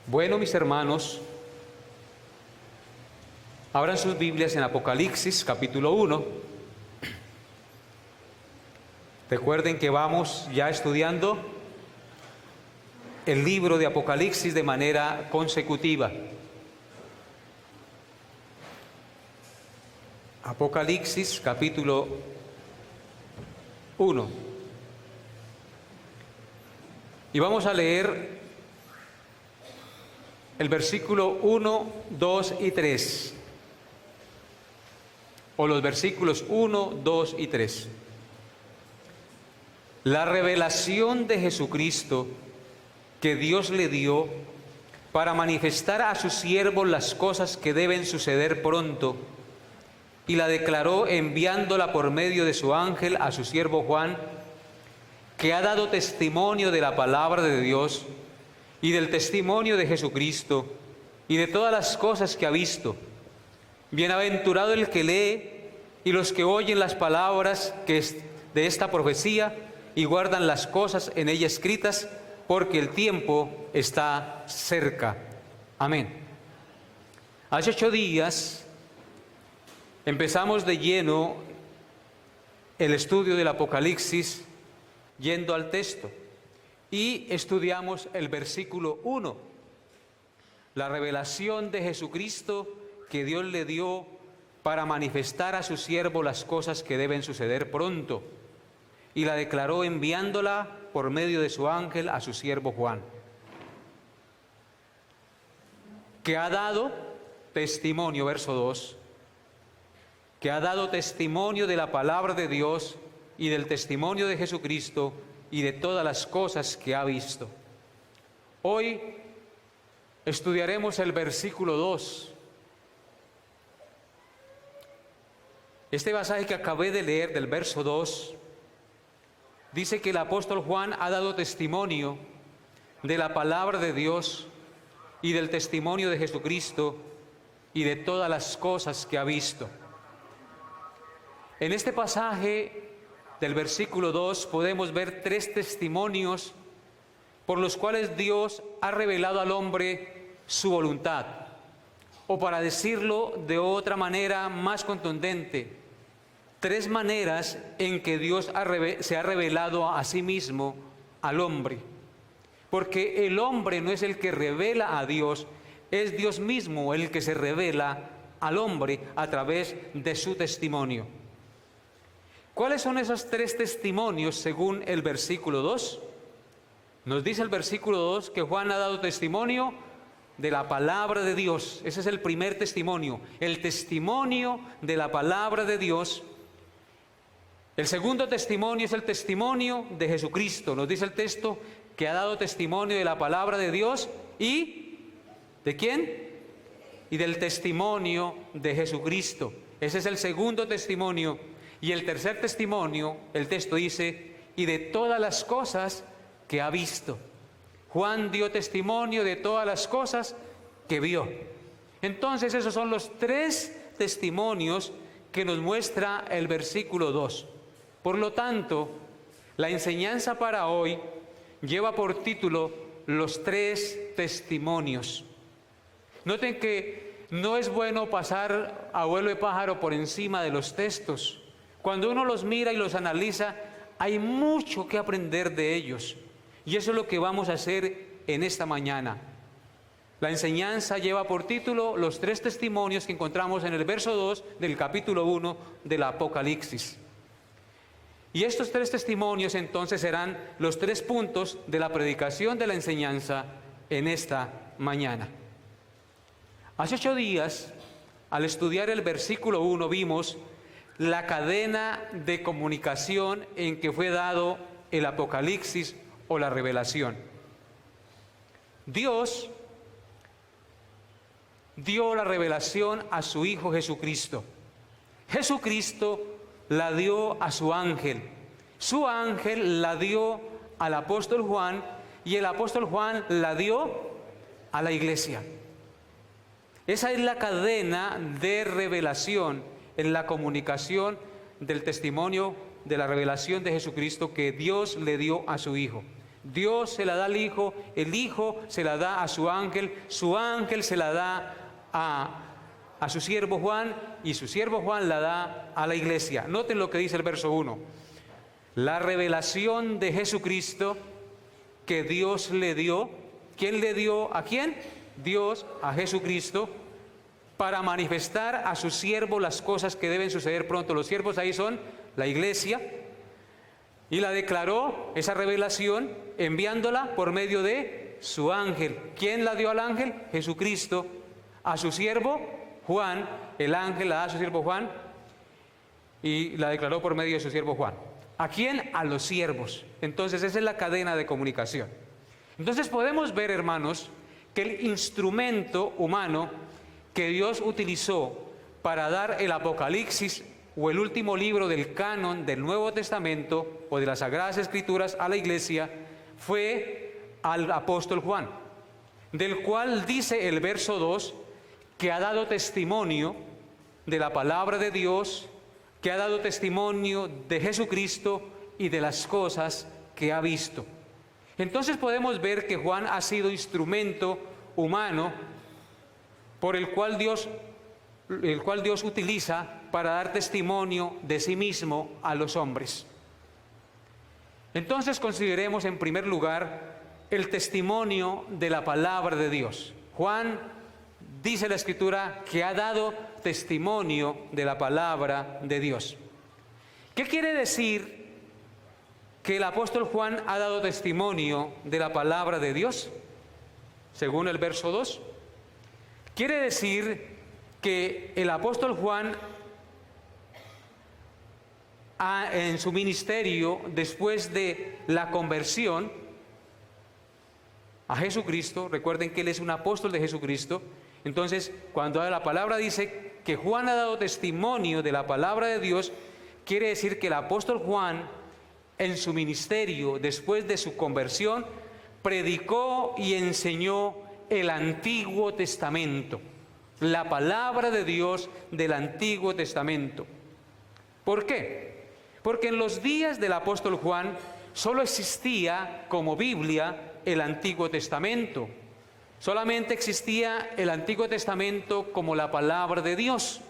Bueno, mis hermanos, abran sus Biblias en Apocalipsis, capítulo 1. Recuerden que vamos ya estudiando el libro de Apocalipsis de manera consecutiva. Apocalipsis, capítulo 1. Y vamos a leer el versículo 1, 2 y 3. O los versículos 1, 2 y 3. La revelación de Jesucristo que Dios le dio para manifestar a sus siervos las cosas que deben suceder pronto, y la declaró enviándola por medio de su ángel a su siervo Juan, que ha dado testimonio de la palabra de Dios y del testimonio de Jesucristo y de todas las cosas que ha visto. Bienaventurado el que lee y los que oyen las palabras de esta profecía y guardan las cosas en ella escritas, porque el tiempo está cerca. Amén. Hace 8 días empezamos de lleno el estudio del Apocalipsis yendo al texto y estudiamos el versículo 1, la revelación de Jesucristo que Dios le dio para manifestar a su siervo las cosas que deben suceder pronto, y la declaró enviándola por medio de su ángel a su siervo Juan, que ha dado testimonio, verso 2, que ha dado testimonio de la palabra de Dios y del testimonio de Jesucristo y de todas las cosas que ha visto. Hoy estudiaremos el versículo 2. Este pasaje que acabé de leer del verso 2 dice que el apóstol Juan ha dado testimonio de la palabra de Dios y del testimonio de Jesucristo y de todas las cosas que ha visto. En este pasaje del versículo 2 podemos ver 3 testimonios por los cuales Dios ha revelado al hombre su voluntad, o para decirlo de otra manera más contundente, 3 maneras en que Dios se ha revelado a sí mismo al hombre, porque el hombre no es el que revela a Dios, es Dios mismo el que se revela al hombre a través de su testimonio. ¿Cuáles son esos 3 testimonios según el versículo 2? Nos dice el versículo 2 que Juan ha dado testimonio de la palabra de Dios. Ese es el primer testimonio, el testimonio de la palabra de Dios. El segundo testimonio es el testimonio de Jesucristo. Nos dice el texto que ha dado testimonio de la palabra de Dios y ¿de quién? Y del testimonio de Jesucristo. Ese es el segundo testimonio. Y el tercer testimonio, el texto dice, y de todas las cosas que ha visto. Juan dio testimonio de todas las cosas que vio. Entonces esos son los 3 testimonios que nos muestra el versículo 2. Por lo tanto, la enseñanza para hoy lleva por título los 3 testimonios. Noten que no es bueno pasar a vuelo de pájaro por encima de los textos. Cuando uno los mira y los analiza, hay mucho que aprender de ellos. Y eso es lo que vamos a hacer en esta mañana. La enseñanza lleva por título los 3 testimonios que encontramos en el verso 2 del capítulo 1 del Apocalipsis. Y estos 3 testimonios entonces serán los 3 puntos de la predicación de la enseñanza en esta mañana. Hace 8 días, al estudiar el versículo 1, vimos la cadena de comunicación en que fue dado el Apocalipsis o la revelación. Dios dio la revelación a su Hijo Jesucristo. Jesucristo la dio a su ángel. Su ángel la dio al apóstol Juan y el apóstol Juan la dio a la iglesia. Esa es la cadena de revelación en la comunicación del testimonio de la revelación de Jesucristo que Dios le dio a su Hijo. Dios se la da al Hijo, el Hijo se la da a su ángel se la da a su siervo Juan, y su siervo Juan la da a la iglesia. Noten lo que dice el verso 1. La revelación de Jesucristo que Dios le dio. ¿Quién le dio a quién? Dios a Jesucristo, para manifestar a su siervo las cosas que deben suceder pronto. Los siervos ahí son la iglesia, y la declaró, esa revelación, enviándola por medio de su ángel. ¿Quién la dio al ángel? Jesucristo. A su siervo Juan, el ángel la da a su siervo Juan, y la declaró por medio de su siervo Juan. ¿A quién? A los siervos. Entonces esa es la cadena de comunicación. Entonces podemos ver, hermanos, que el instrumento humano que Dios utilizó para dar el Apocalipsis, o el último libro del canon del Nuevo Testamento o de las Sagradas Escrituras, a la iglesia, fue al apóstol Juan, del cual dice el verso 2 que ha dado testimonio de la palabra de Dios, que ha dado testimonio de Jesucristo y de las cosas que ha visto. Entonces podemos ver que Juan ha sido instrumento humano por el cual Dios utiliza para dar testimonio de sí mismo a los hombres. Entonces consideremos en primer lugar el testimonio de la palabra de Dios. Juan, dice la Escritura, que ha dado testimonio de la palabra de Dios. ¿Qué quiere decir que el apóstol Juan ha dado testimonio de la palabra de Dios? Según el verso 2, quiere decir que el apóstol Juan en su ministerio, después de la conversión a Jesucristo, recuerden que él es un apóstol de Jesucristo, entonces cuando la palabra dice que Juan ha dado testimonio de la palabra de Dios, quiere decir que el apóstol Juan en su ministerio, después de su conversión, predicó y enseñó el Antiguo Testamento, la palabra de Dios del Antiguo Testamento. ¿Por qué? Porque en los días del apóstol Juan solo existía como Biblia el Antiguo Testamento. Solamente existía el Antiguo Testamento como la palabra de Dios.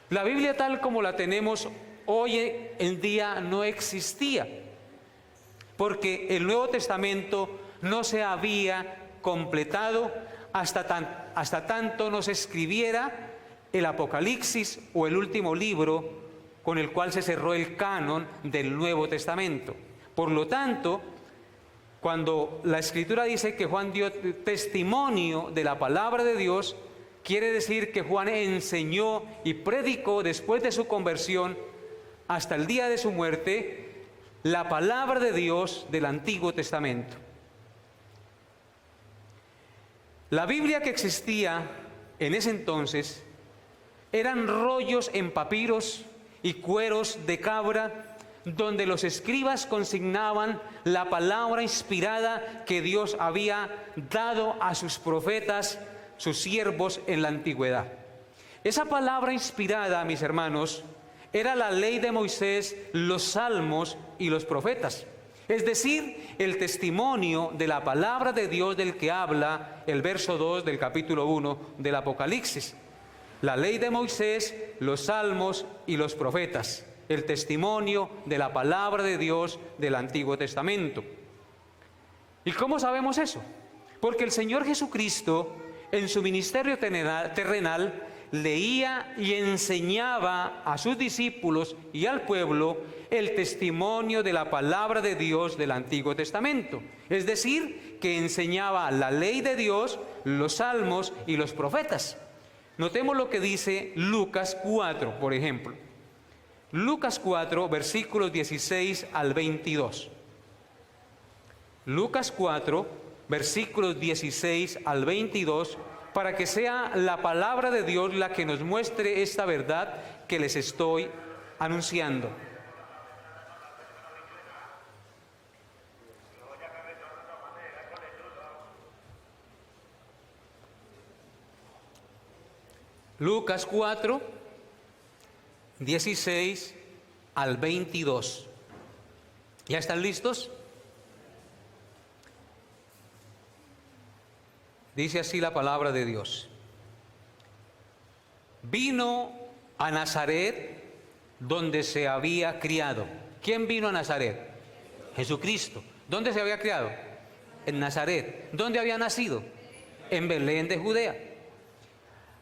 La Biblia tal como la tenemos hoy en día no existía, porque el Nuevo Testamento no se había completado hasta tanto no se escribiera el Apocalipsis, o el último libro con el cual se cerró el canon del Nuevo Testamento. Por lo tanto, cuando la Escritura dice que Juan dio testimonio de la palabra de Dios, quiere decir que Juan enseñó y predicó después de su conversión hasta el día de su muerte la palabra de Dios del Antiguo Testamento. La Biblia que existía en ese entonces eran rollos en papiros y cueros de cabra, donde los escribas consignaban la palabra inspirada que Dios había dado a sus profetas, sus siervos en la antigüedad. Esa palabra inspirada, mis hermanos, era la ley de Moisés, los salmos y los profetas. Es decir, el testimonio de la palabra de Dios del que habla el verso 2 del capítulo 1 del Apocalipsis. La ley de Moisés, los salmos y los profetas. El testimonio de la palabra de Dios del Antiguo Testamento. ¿Y cómo sabemos eso? Porque el Señor Jesucristo, en su ministerio terrenal, leía y enseñaba a sus discípulos y al pueblo el testimonio de la palabra de Dios del Antiguo Testamento. Es decir, que enseñaba la ley de Dios, los salmos y los profetas. Notemos lo que dice Lucas 4, por ejemplo. Lucas 4, versículos 16 al 22. Lucas 4, versículos 16 al 22, para que sea la palabra de Dios la que nos muestre esta verdad que les estoy anunciando. Lucas 4, 16 al 22. ¿Ya están listos? Dice así la palabra de Dios. Vino a Nazaret donde se había criado. ¿Quién vino a Nazaret? Jesucristo. ¿Dónde se había criado? En Nazaret. ¿Dónde había nacido? En Belén de Judea.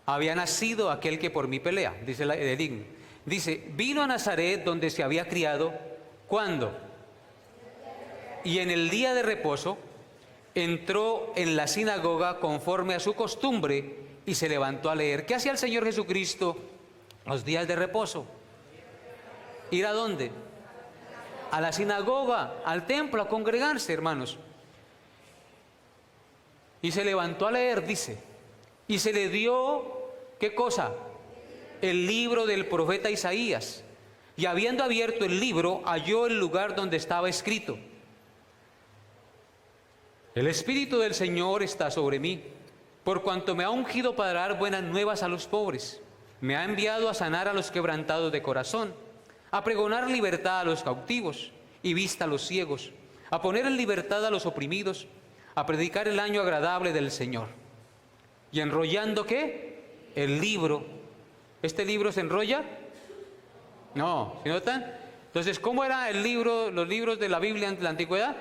Había nacido aquel que por mí pelea, dice el himno. Dice, vino a Nazaret donde se había criado. ¿Cuándo? Y en el día de reposo entró en la sinagoga conforme a su costumbre y se levantó a leer. ¿Qué hacía el Señor Jesucristo los días de reposo? ¿Ir a dónde? A la sinagoga, al templo, a congregarse, hermanos. Y se levantó a leer, dice. Y se le dio, ¿qué cosa? El libro del profeta Isaías. Y habiendo abierto el libro, halló el lugar donde estaba escrito: el Espíritu del Señor está sobre mí, por cuanto me ha ungido para dar buenas nuevas a los pobres. Me ha enviado a sanar a los quebrantados de corazón, a pregonar libertad a los cautivos y vista a los ciegos, a poner en libertad a los oprimidos, a predicar el año agradable del Señor. Y enrollando, ¿qué? El libro. ¿Este libro se enrolla? No, ¿se notan? Entonces, ¿cómo era el libro, los libros de la Biblia en la antigüedad?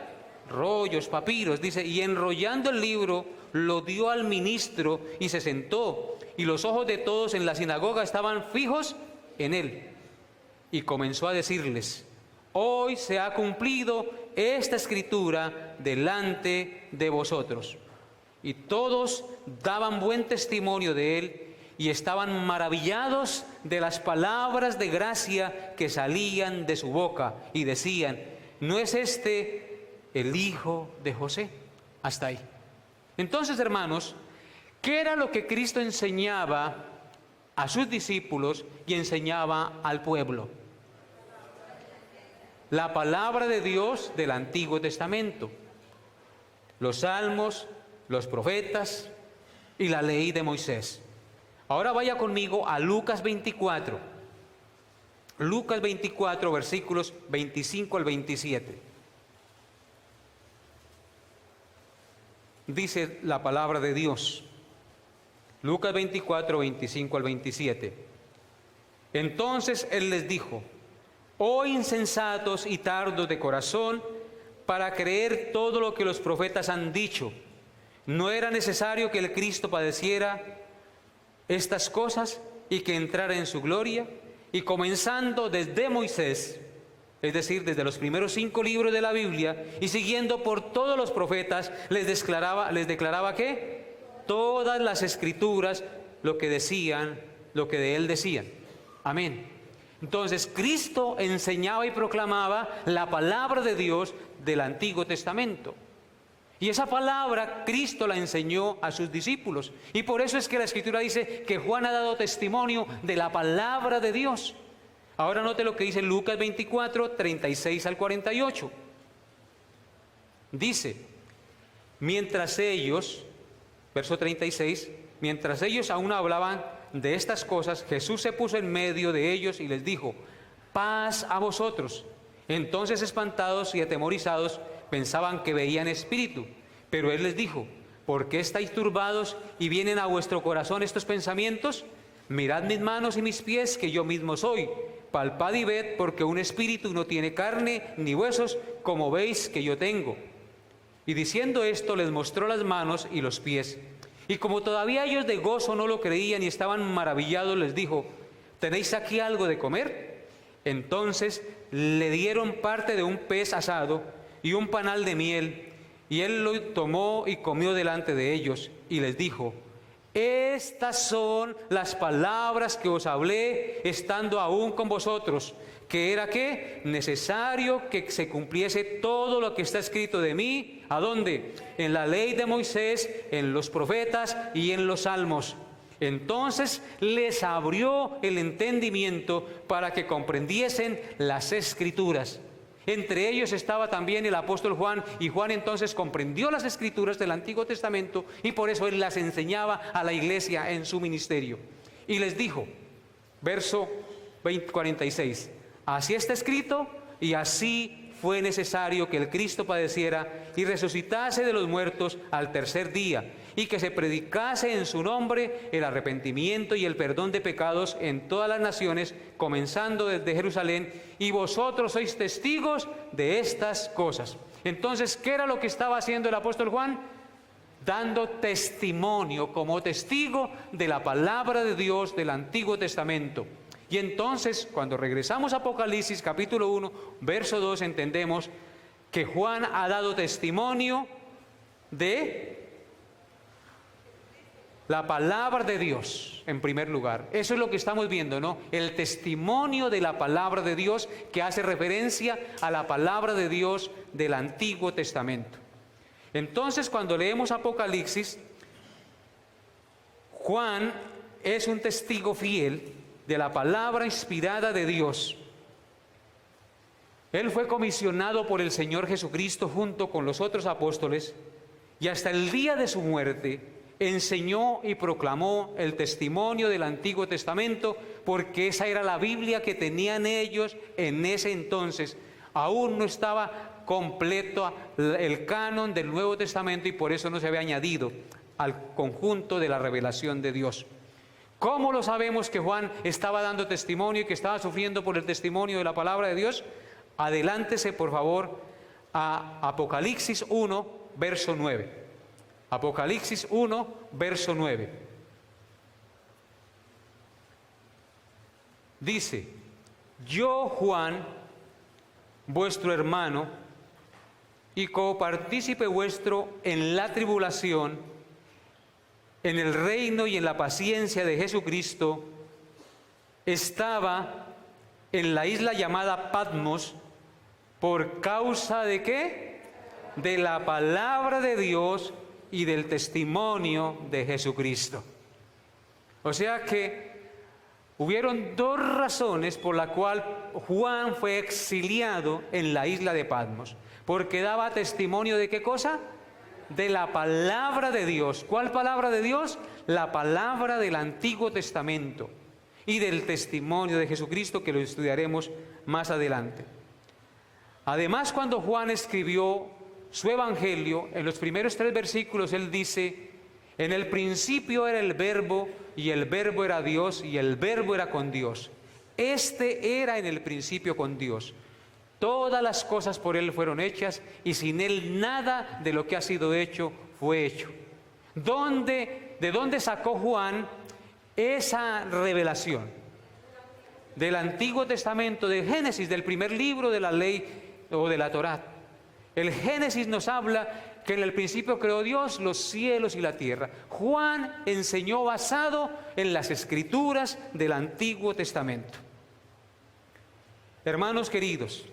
Rollos, papiros, dice, y enrollando el libro, lo dio al ministro y se sentó, y los ojos de todos en la sinagoga estaban fijos en él. Y comenzó a decirles: hoy se ha cumplido esta escritura delante de vosotros. Y todos daban buen testimonio de él y estaban maravillados de las palabras de gracia que salían de su boca, y decían: ¿no es este el hijo de José? Hasta ahí. Entonces, hermanos, ¿qué era lo que Cristo enseñaba a sus discípulos y enseñaba al pueblo? La palabra de Dios del Antiguo Testamento, los salmos, los profetas y la ley de Moisés. Ahora vaya conmigo a Lucas 24. Lucas 24, versículos 25 al 27. Dice la palabra de Dios. Lucas 24, 25 al 27. Entonces él les dijo: oh insensatos y tardos de corazón, para creer todo lo que los profetas han dicho. ¿No era necesario que el Cristo padeciera estas cosas y que entrara en su gloria? Y comenzando desde Moisés, es decir, desde los primeros 5 libros de la Biblia, y siguiendo por todos los profetas, les declaraba que todas las escrituras lo que decían, lo que de él decían. Amén. Entonces, Cristo enseñaba y proclamaba la palabra de Dios del Antiguo Testamento. Y esa palabra Cristo la enseñó a sus discípulos. Y por eso es que la Escritura dice que Juan ha dado testimonio de la palabra de Dios. Ahora note lo que dice Lucas 24, 36 al 48. Dice: mientras ellos, verso 36, mientras ellos aún hablaban de estas cosas, Jesús se puso en medio de ellos y les dijo: paz a vosotros. Entonces, espantados y atemorizados, pensaban que veían espíritu. Pero él les dijo: ¿por qué estáis turbados y vienen a vuestro corazón estos pensamientos? Mirad mis manos y mis pies, que yo mismo soy. Palpad y ved, porque un espíritu no tiene carne ni huesos, como veis que yo tengo. Y diciendo esto, les mostró las manos y los pies. Y como todavía ellos de gozo no lo creían y estaban maravillados, les dijo: ¿tenéis aquí algo de comer? Entonces le dieron parte de un pez asado y un panal de miel, y él lo tomó y comió delante de ellos, y les dijo: estas son las palabras que os hablé estando aún con vosotros, que era ¿qué? Necesario que se cumpliese todo lo que está escrito de mí. ¿A dónde? En la ley de Moisés, en los profetas y en los salmos. Entonces les abrió el entendimiento para que comprendiesen las Escrituras. Entre ellos estaba también el apóstol Juan, y Juan entonces comprendió las Escrituras del Antiguo Testamento, y por eso él las enseñaba a la iglesia en su ministerio. Y les dijo, verso 46, así está escrito, y así fue necesario que el Cristo padeciera y resucitase de los muertos al tercer día, y que se predicase en su nombre el arrepentimiento y el perdón de pecados en todas las naciones, comenzando desde Jerusalén, y vosotros sois testigos de estas cosas. Entonces, ¿qué era lo que estaba haciendo el apóstol Juan? Dando testimonio como testigo de la palabra de Dios del Antiguo Testamento. Y entonces, cuando regresamos a Apocalipsis capítulo 1, verso 2, entendemos que Juan ha dado testimonio de la palabra de Dios, en primer lugar. Eso es lo que estamos viendo, ¿no? El testimonio de la palabra de Dios, que hace referencia a la palabra de Dios del Antiguo Testamento. Entonces, cuando leemos Apocalipsis, Juan es un testigo fiel de la palabra inspirada de Dios. Él fue comisionado por el Señor Jesucristo junto con los otros apóstoles, y hasta el día de su muerte enseñó y proclamó el testimonio del Antiguo Testamento, porque esa era la Biblia que tenían ellos en ese entonces. Aún no estaba completo el canon del Nuevo Testamento, y por eso no se había añadido al conjunto de la revelación de Dios. ¿Cómo lo sabemos que Juan estaba dando testimonio y que estaba sufriendo por el testimonio de la palabra de Dios? Adelántese, por favor, a Apocalipsis 1, verso 9. Apocalipsis 1, verso 9. Dice: yo, Juan, vuestro hermano y copartícipe vuestro en la tribulación, en el reino y en la paciencia de Jesucristo, estaba en la isla llamada Patmos, ¿por causa de qué? De la palabra de Dios y del testimonio de Jesucristo. O sea que hubieron dos razones por la cual Juan fue exiliado en la isla de Patmos. Porque daba testimonio de ¿qué cosa? De la palabra de Dios. ¿Cuál palabra de Dios? La palabra del Antiguo Testamento y del testimonio de Jesucristo, que lo estudiaremos más adelante. Además, cuando Juan escribió su evangelio, en los primeros 3 versículos él dice: en el principio era el verbo, y el verbo era Dios, y el verbo era con Dios. Este era en el principio con Dios. Todas las cosas por él fueron hechas, y sin él nada de lo que ha sido hecho fue hecho. ¿De dónde sacó Juan esa revelación? Del Antiguo Testamento, de Génesis, del primer libro de la ley o de la Torá. El Génesis nos habla que en el principio creó Dios los cielos y la tierra. Juan enseñó basado en las Escrituras del Antiguo Testamento. Hermanos queridos,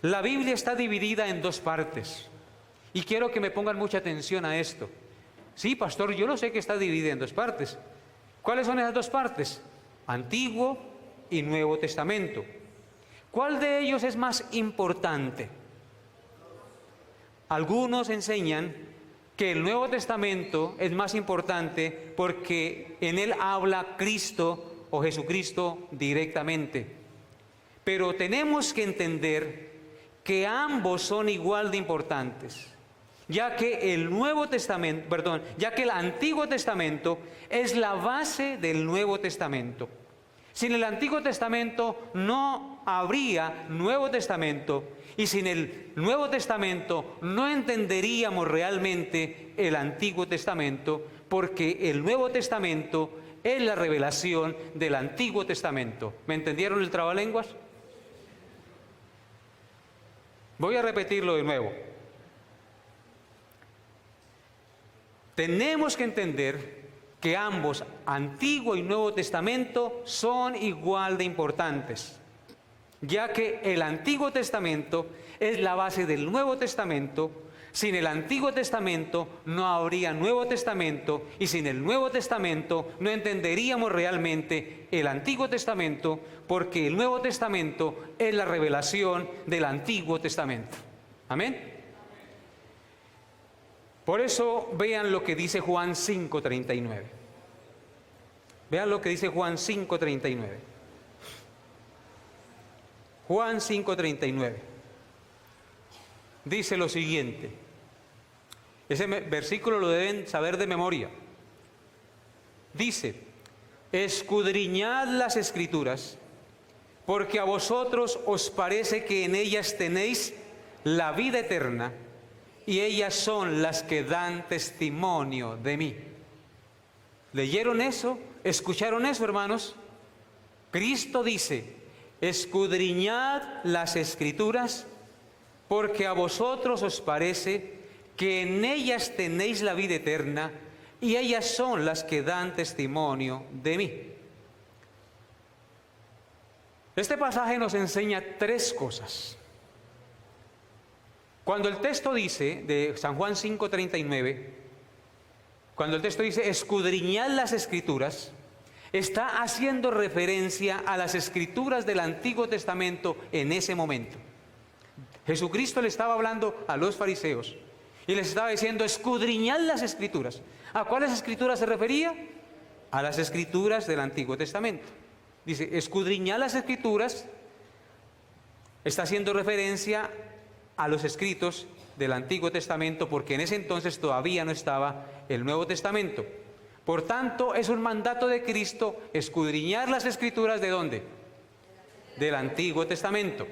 la Biblia está dividida en 2 partes, y quiero que me pongan mucha atención a esto. Sí, pastor, yo lo sé que está dividida en 2 partes. ¿Cuáles son esas 2 partes? Antiguo y Nuevo Testamento. ¿Cuál de ellos es más importante? Algunos enseñan que el Nuevo Testamento es más importante porque en él habla Cristo o Jesucristo directamente. Pero tenemos que entender que ambos son igual de importantes, ya que el Antiguo Testamento es la base del Nuevo Testamento. Sin el Antiguo Testamento no habría Nuevo Testamento, y sin el Nuevo Testamento no entenderíamos realmente el Antiguo Testamento, porque el Nuevo Testamento es la revelación del Antiguo Testamento. ¿Me entendieron el trabalenguas? Voy a repetirlo de nuevo. Tenemos que entender que ambos, Antiguo y Nuevo Testamento, son igual de importantes, ya que el Antiguo Testamento es la base del Nuevo Testamento. Sin el Antiguo Testamento no habría Nuevo Testamento, y sin el Nuevo Testamento no entenderíamos realmente el Antiguo Testamento, porque el Nuevo Testamento es la revelación del Antiguo Testamento. Amén. Por eso vean lo que dice Juan 5:39. Vean lo que dice Juan 5:39. Juan 5:39. Dice lo siguiente: Ese versículo lo deben saber de memoria. Dice: escudriñad las Escrituras, porque a vosotros os parece que en ellas tenéis la vida eterna, y ellas son las que dan testimonio de mí. ¿Leyeron eso? ¿Escucharon eso, hermanos? Cristo dice: escudriñad las Escrituras, porque a vosotros os parece que en ellas tenéis la vida eterna, y ellas son las que dan testimonio de mí. Este pasaje nos enseña tres cosas. Cuando el texto dice, de San Juan 5:39, cuando el texto dice escudriñad las Escrituras, está haciendo referencia a las Escrituras del Antiguo Testamento en ese momento. Jesucristo le estaba hablando a los fariseos y les estaba diciendo: escudriñad las Escrituras. ¿A cuáles Escrituras se refería? A las Escrituras del Antiguo Testamento. Dice: escudriñad las Escrituras. Está haciendo referencia a los escritos del Antiguo Testamento, porque en ese entonces todavía no estaba el Nuevo Testamento. Por tanto, es un mandato de Cristo escudriñar las Escrituras. ¿De dónde? Del Antiguo Testamento.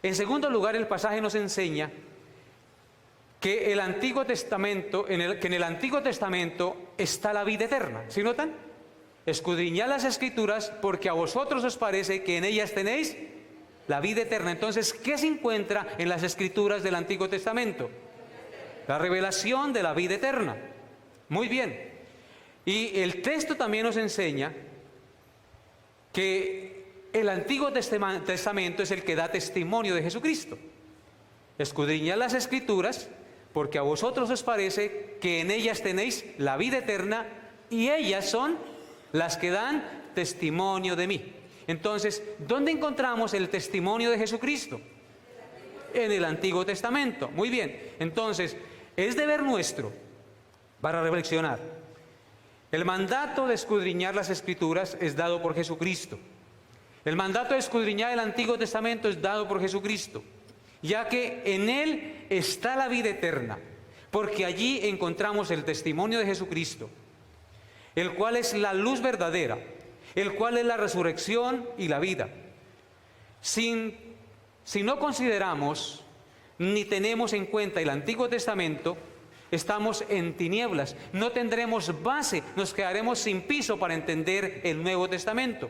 En segundo lugar, el pasaje nos enseña que el Antiguo Testamento, en el Antiguo Testamento está la vida eterna. ¿Sí notan? Escudriñad las Escrituras, porque a vosotros os parece que en ellas tenéis la vida eterna. Entonces, ¿qué se encuentra en las Escrituras del Antiguo Testamento? La revelación de la vida eterna. Muy bien. Y el texto también nos enseña que el Antiguo Testamento es el que da testimonio de Jesucristo. Escudriñad las Escrituras, porque a vosotros os parece que en ellas tenéis la vida eterna, y ellas son las que dan testimonio de mí. Entonces, ¿dónde encontramos el testimonio de Jesucristo? En el Antiguo Testamento. Muy bien. Entonces, es deber nuestro, para reflexionar, el mandato de escudriñar las Escrituras es dado por Jesucristo. El mandato de escudriñar el Antiguo Testamento es dado por Jesucristo, ya que en Él está la vida eterna, porque allí encontramos el testimonio de Jesucristo, el cual es la luz verdadera, el cual es la resurrección y la vida. Si no consideramos ni tenemos en cuenta el Antiguo Testamento, estamos en tinieblas, no tendremos base, nos quedaremos sin piso para entender el Nuevo Testamento.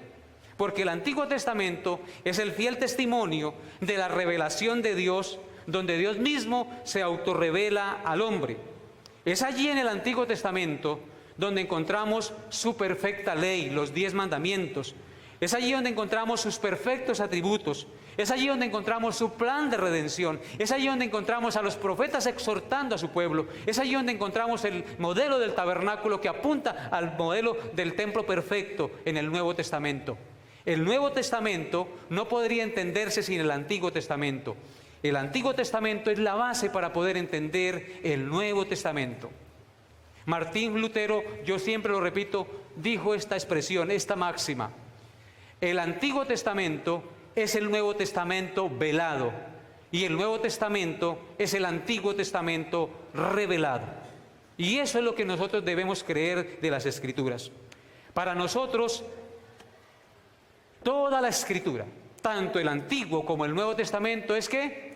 Porque el Antiguo Testamento es el fiel testimonio de la revelación de Dios, donde Dios mismo se autorrevela al hombre. Es allí en el Antiguo Testamento donde encontramos su perfecta ley, los 10 mandamientos. Es allí donde encontramos sus perfectos atributos. Es allí donde encontramos su plan de redención. Es allí donde encontramos a los profetas exhortando a su pueblo. Es allí donde encontramos el modelo del tabernáculo que apunta al modelo del templo perfecto en el Nuevo Testamento. El Nuevo Testamento no podría entenderse sin el Antiguo Testamento. El Antiguo Testamento es la base para poder entender el Nuevo Testamento. Martín Lutero, yo siempre lo repito, dijo esta expresión, esta máxima: el Antiguo Testamento es el Nuevo Testamento velado, y el Nuevo Testamento es el Antiguo Testamento revelado. Y eso es lo que nosotros debemos creer de las Escrituras. Para nosotros, toda la Escritura, tanto el Antiguo como el Nuevo Testamento, es que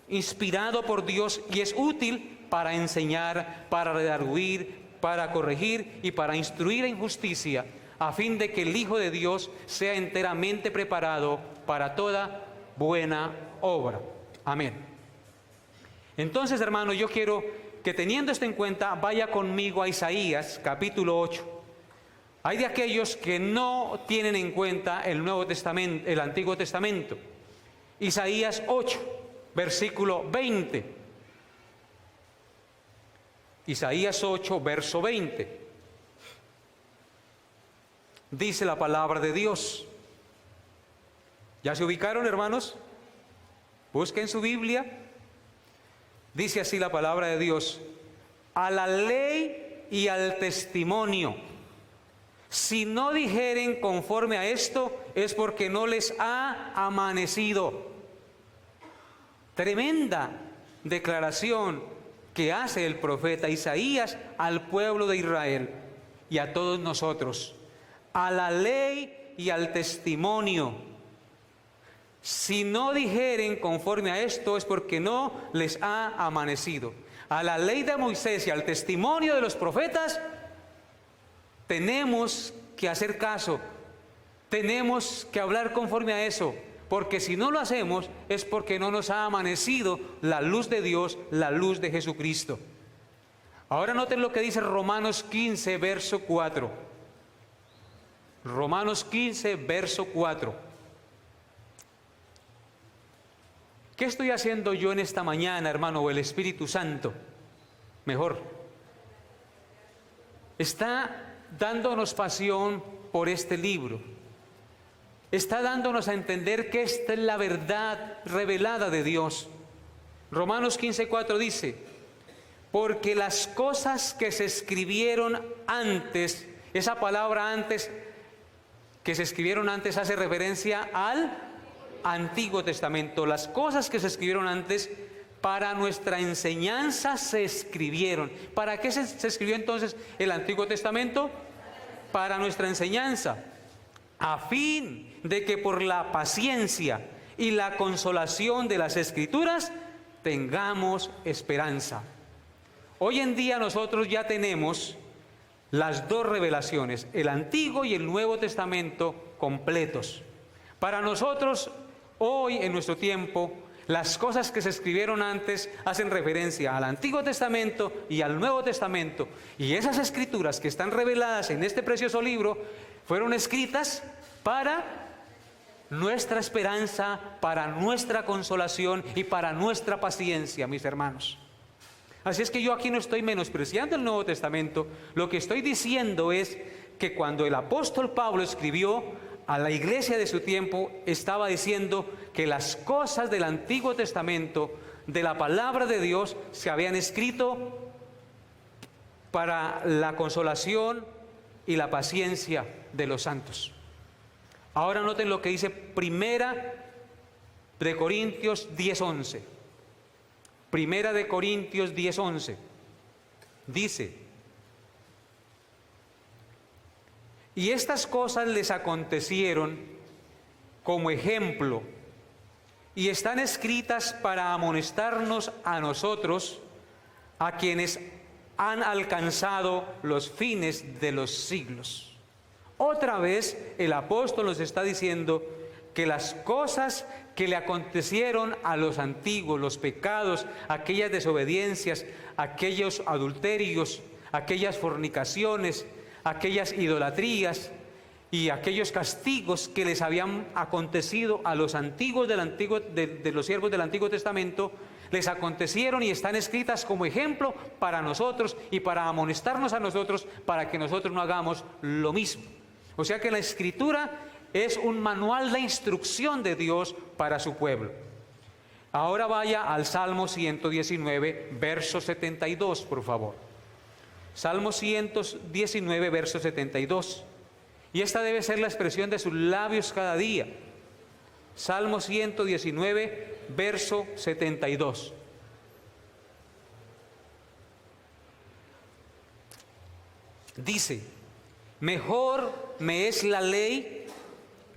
inspirado por Dios y es útil para enseñar, para redarguir, para corregir y para instruir en justicia, a fin de que el Hijo de Dios sea enteramente preparado para toda buena obra. Amén. Entonces, hermano, yo quiero que, teniendo esto en cuenta, vaya conmigo a Isaías capítulo 8. Hay de aquellos que no tienen en cuenta el Nuevo Testamento, el Antiguo Testamento. Isaías 8, versículo 20. Isaías 8, verso 20. Dice la palabra de Dios. ¿Ya se ubicaron, hermanos? Busquen su Biblia. Dice así la palabra de Dios: a la ley y al testimonio, si no dijeren conforme a esto, es porque no les ha amanecido. Tremenda declaración que hace el profeta Isaías al pueblo de Israel y a todos nosotros, a la ley y al testimonio. Si no dijeren conforme a esto es porque no les ha amanecido. A la ley de Moisés y al testimonio de los profetas tenemos que hacer caso, tenemos que hablar conforme a eso, porque si no lo hacemos es porque no nos ha amanecido la luz de Dios, la luz de Jesucristo. Ahora noten lo que dice Romanos 15, verso 4. Romanos 15, verso 4. ¿Qué estoy haciendo yo en esta mañana, hermano, o el Espíritu Santo? Mejor. Está dándonos pasión por este libro. Está dándonos a entender que esta es la verdad revelada de Dios. Romanos 15:4 dice: porque las cosas que se escribieron antes, esa palabra antes, que se escribieron antes hace referencia al Antiguo Testamento. Las cosas que se escribieron antes para nuestra enseñanza se escribieron. ¿Para qué se escribió entonces el Antiguo Testamento? Para nuestra enseñanza, a fin de que por la paciencia y la consolación de las Escrituras tengamos esperanza. Hoy en día nosotros ya tenemos las dos revelaciones, el Antiguo y el Nuevo Testamento completos. Para nosotros, hoy en nuestro tiempo, las cosas que se escribieron antes hacen referencia al Antiguo Testamento y al Nuevo Testamento. Y esas escrituras que están reveladas en este precioso libro fueron escritas para nuestra esperanza, para nuestra consolación y para nuestra paciencia, mis hermanos. Así es que yo aquí no estoy menospreciando el Nuevo Testamento. Lo que estoy diciendo es que cuando el apóstol Pablo escribió a la iglesia de su tiempo, estaba diciendo que las cosas del Antiguo Testamento, de la palabra de Dios, se habían escrito para la consolación y la paciencia de los santos. Ahora noten lo que dice Primera de Corintios 10:11. Primera de Corintios 10:11. Dice: y estas cosas les acontecieron como ejemplo y están escritas para amonestarnos a nosotros, a quienes han alcanzado los fines de los siglos. Otra vez el apóstol nos está diciendo que las cosas que le acontecieron a los antiguos, los pecados, aquellas desobediencias, aquellos adulterios, aquellas fornicaciones, aquellas idolatrías y aquellos castigos que les habían acontecido a los antiguos de los siervos del Antiguo Testamento, les acontecieron y están escritas como ejemplo para nosotros y para amonestarnos a nosotros, para que nosotros no hagamos lo mismo. O sea que la Escritura es un manual de instrucción de Dios para su pueblo. Ahora vaya al Salmo 119, verso 72, por favor. Salmo 119, verso 72. Y esta debe ser la expresión de sus labios cada día. Salmo 119, verso 72. Dice: mejor me es la ley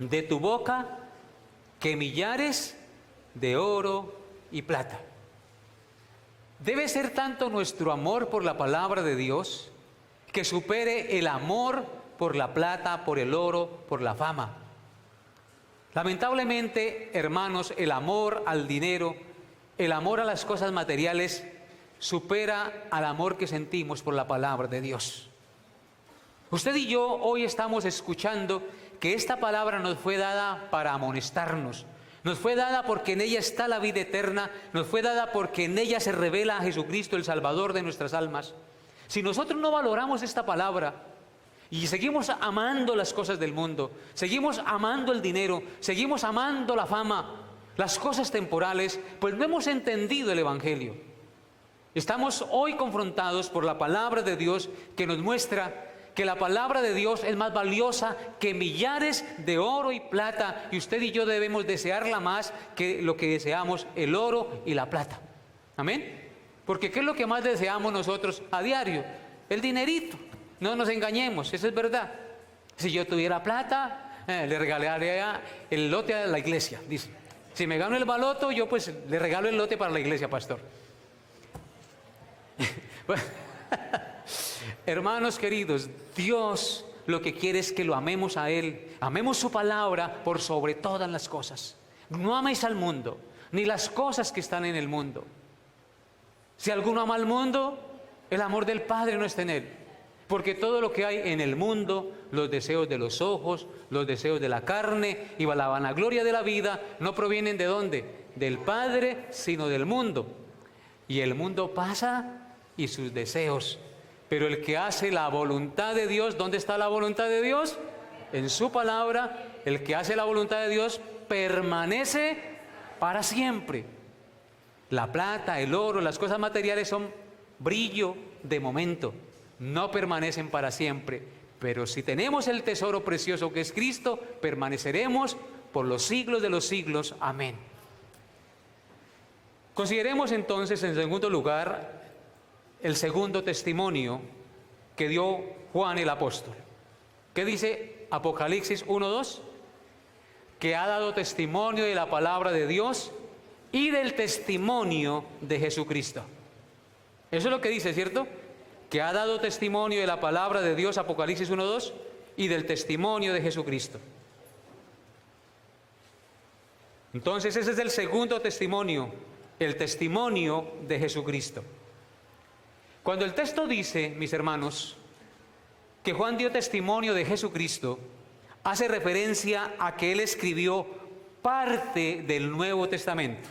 de tu boca que millares de oro y plata. Debe ser tanto nuestro amor por la palabra de Dios que supere el amor por la plata, por el oro, por la fama. Lamentablemente, hermanos, el amor al dinero, el amor a las cosas materiales supera al amor que sentimos por la palabra de Dios. Usted y yo hoy estamos escuchando que esta palabra nos fue dada para amonestarnos. Nos fue dada porque en ella está la vida eterna, nos fue dada porque en ella se revela a Jesucristo, el Salvador de nuestras almas. Si nosotros no valoramos esta palabra y seguimos amando las cosas del mundo, seguimos amando el dinero, seguimos amando la fama, las cosas temporales, pues no hemos entendido el Evangelio. Estamos hoy confrontados por la palabra de Dios que nos muestra que la palabra de Dios es más valiosa que millares de oro y plata, y usted y yo debemos desearla más que lo que deseamos el oro y la plata. Amén. Porque ¿qué es lo que más deseamos nosotros a diario? El dinerito. No nos engañemos, eso es verdad. Si yo tuviera plata, le regalaría el lote a la iglesia, dice. Si me gano el baloto, yo pues le regalo el lote para la iglesia, pastor. Hermanos queridos, Dios lo que quiere es que lo amemos a Él. Amemos su palabra por sobre todas las cosas. No améis al mundo, ni las cosas que están en el mundo. Si alguno ama al mundo, el amor del Padre no está en él. Porque todo lo que hay en el mundo, los deseos de los ojos, los deseos de la carne y la vanagloria de la vida, no provienen ¿de dónde? Del Padre, sino del mundo. Y el mundo pasa y sus deseos. Pero el que hace la voluntad de Dios, ¿dónde está la voluntad de Dios? En su palabra. El que hace la voluntad de Dios permanece para siempre. La plata, el oro, las cosas materiales son brillo de momento, no permanecen para siempre. Pero si tenemos el tesoro precioso que es Cristo, permaneceremos por los siglos de los siglos. Amén. Consideremos entonces, en segundo lugar, el segundo testimonio que dio Juan el apóstol. ¿Qué dice Apocalipsis 1:2? Que ha dado testimonio de la palabra de Dios y del testimonio de Jesucristo. Eso es lo que dice, ¿cierto? Que ha dado testimonio de la palabra de Dios, Apocalipsis 1:2, y del testimonio de Jesucristo. Entonces ese es el segundo testimonio, el testimonio de Jesucristo. Cuando el texto dice, mis hermanos, que Juan dio testimonio de Jesucristo, hace referencia a que él escribió parte del Nuevo Testamento.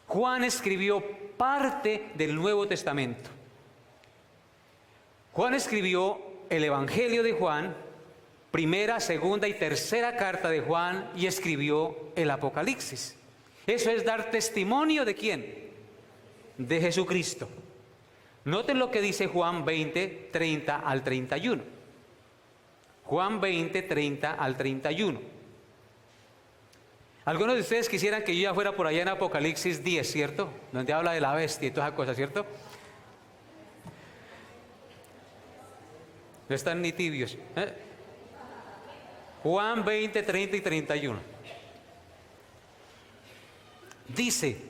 Juan escribió parte del Nuevo Testamento. Juan escribió el Evangelio de Juan, primera, segunda y tercera carta de Juan, y escribió el Apocalipsis. Eso es dar testimonio ¿de quién? De Jesucristo. Noten lo que dice Juan 20, 30 al 31. Juan 20, 30 al 31. Algunos de ustedes quisieran que yo ya fuera por allá en Apocalipsis 10, ¿cierto? Donde habla de la bestia y todas esas cosas, ¿cierto? No están ni tibios. Juan 20, 30 y 31. Dice,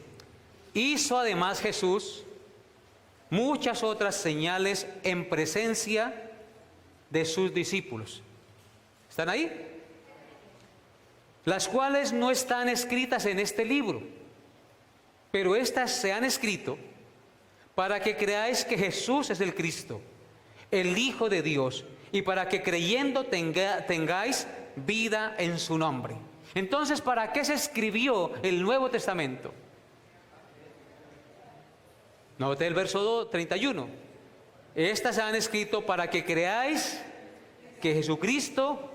hizo además Jesús muchas otras señales en presencia de sus discípulos. ¿Están ahí? Las cuales no están escritas en este libro, pero estas se han escrito para que creáis que Jesús es el Cristo, el Hijo de Dios, y para que creyendo tengáis vida en su nombre. Entonces, ¿para qué se escribió el Nuevo Testamento? Note el verso 31. Estas se han escrito para que creáis que Jesucristo,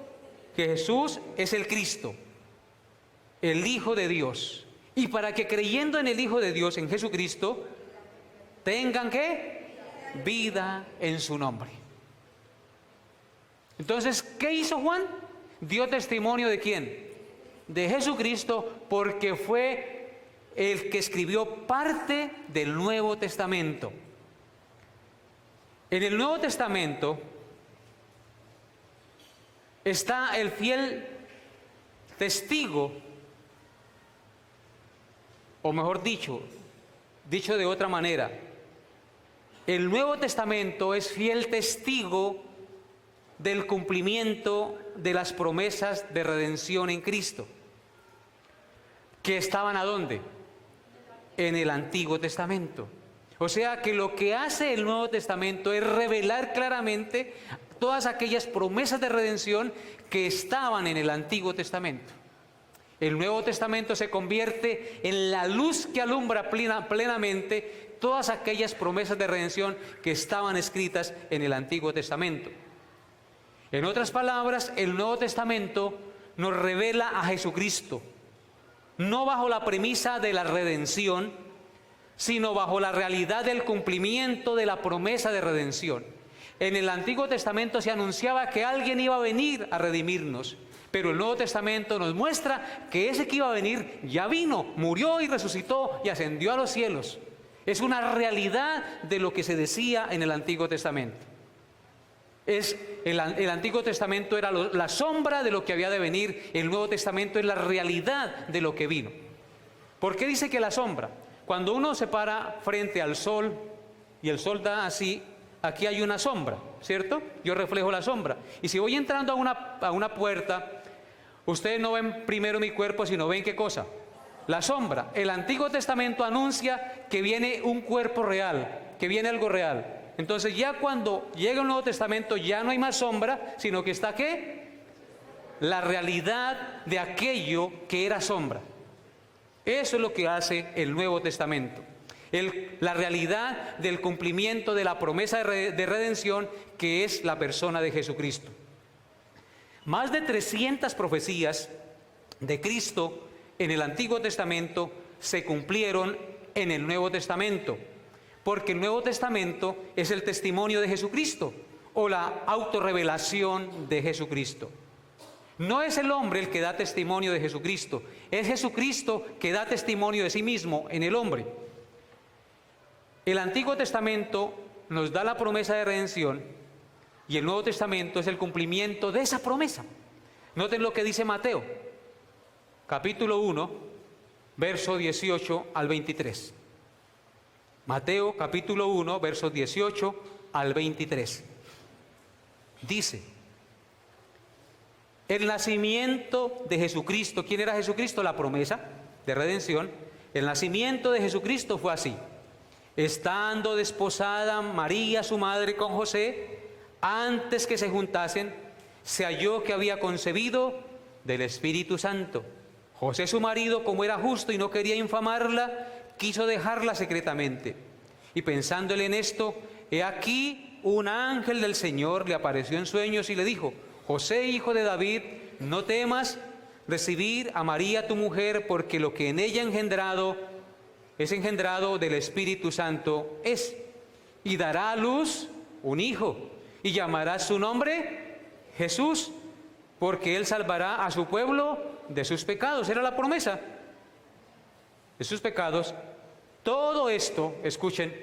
que Jesús es el Cristo, el Hijo de Dios, y para que creyendo en el Hijo de Dios, en Jesucristo, tengan ¿qué? Vida en su nombre. Entonces, ¿qué hizo Juan? Dio testimonio ¿de quién? De Jesucristo, porque fue el que escribió parte del Nuevo Testamento. En el Nuevo Testamento está el fiel testigo, o mejor dicho de otra manera, el Nuevo Testamento es fiel testigo del cumplimiento de las promesas de redención en Cristo, que estaban ¿a dónde? En el Antiguo Testamento. O sea que lo que hace el Nuevo Testamento es revelar claramente todas aquellas promesas de redención que estaban en el Antiguo Testamento. El Nuevo Testamento se convierte en la luz que alumbra plenamente todas aquellas promesas de redención que estaban escritas en el Antiguo Testamento. En otras palabras, el Nuevo Testamento nos revela a Jesucristo, no bajo la premisa de la redención, sino bajo la realidad del cumplimiento de la promesa de redención. En el Antiguo Testamento se anunciaba que alguien iba a venir a redimirnos, pero el Nuevo Testamento nos muestra que ese que iba a venir ya vino, murió y resucitó y ascendió a los cielos. Es una realidad de lo que se decía en el Antiguo Testamento. El Antiguo Testamento era la sombra de lo que había de venir. El Nuevo Testamento es la realidad de lo que vino. ¿Por qué dice que la sombra? Cuando uno se para frente al sol y el sol da así, aquí hay una sombra, ¿cierto? Yo reflejo la sombra. Y si voy entrando a una puerta, ustedes no ven primero mi cuerpo, sino ven ¿qué cosa? La sombra. El Antiguo Testamento anuncia que viene un cuerpo real, que viene algo real. Entonces ya cuando llega el Nuevo Testamento ya no hay más sombra, sino que está ¿qué? La realidad de aquello que era sombra. Eso es lo que hace el Nuevo Testamento. La realidad del cumplimiento de la promesa de redención, que es la persona de Jesucristo. Más de 300 profecías de Cristo en el Antiguo Testamento se cumplieron en el Nuevo Testamento, porque el Nuevo Testamento es el testimonio de Jesucristo o la autorrevelación de Jesucristo. No es el hombre el que da testimonio de Jesucristo, es Jesucristo que da testimonio de sí mismo en el hombre. El Antiguo Testamento nos da la promesa de redención y el Nuevo Testamento es el cumplimiento de esa promesa. Noten lo que dice Mateo, capítulo 1, verso 18 al 23. Mateo, capítulo 1, versos 18 al 23. Dice: el nacimiento de Jesucristo. ¿Quién era Jesucristo? La promesa de redención. El nacimiento de Jesucristo fue así: estando desposada María, su madre, con José, antes que se juntasen, se halló que había concebido del Espíritu Santo. José, su marido, como era justo y no quería infamarla, quiso dejarla secretamente. Y pensándole en esto, he aquí un ángel del Señor le apareció en sueños y le dijo: José, hijo de David, no temas recibir a María tu mujer, porque lo que en ella es engendrado del Espíritu Santo es, y dará a luz un hijo, y llamará su nombre Jesús, porque él salvará a su pueblo de sus pecados. Era la promesa de sus pecados. Todo esto, escuchen,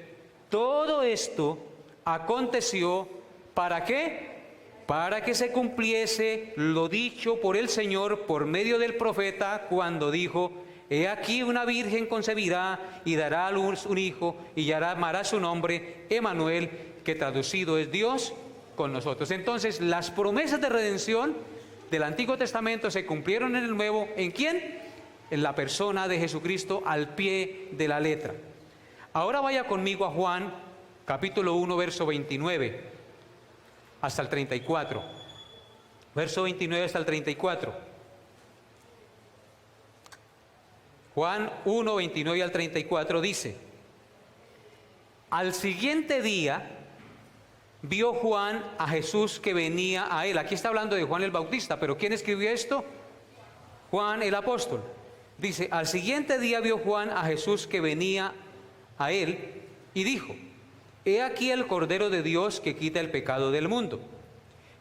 todo esto aconteció ¿para qué? Para que se cumpliese lo dicho por el Señor por medio del profeta, cuando dijo: he aquí una virgen concebirá y dará a luz un hijo y llamará su nombre Emmanuel, que traducido es Dios con nosotros. Entonces, las promesas de redención del Antiguo Testamento se cumplieron en el Nuevo. ¿En quién? En la persona de Jesucristo, al pie de la letra. Ahora vaya conmigo a Juan, capítulo 1, verso 29 hasta el 34. Verso 29 hasta el 34. Juan 1, 29 al 34 dice: al siguiente día vio Juan a Jesús que venía a él. Aquí está hablando de Juan el Bautista, pero ¿quién escribió esto? Juan el apóstol. Dice: al siguiente día vio Juan a Jesús que venía a él y dijo: he aquí el Cordero de Dios que quita el pecado del mundo.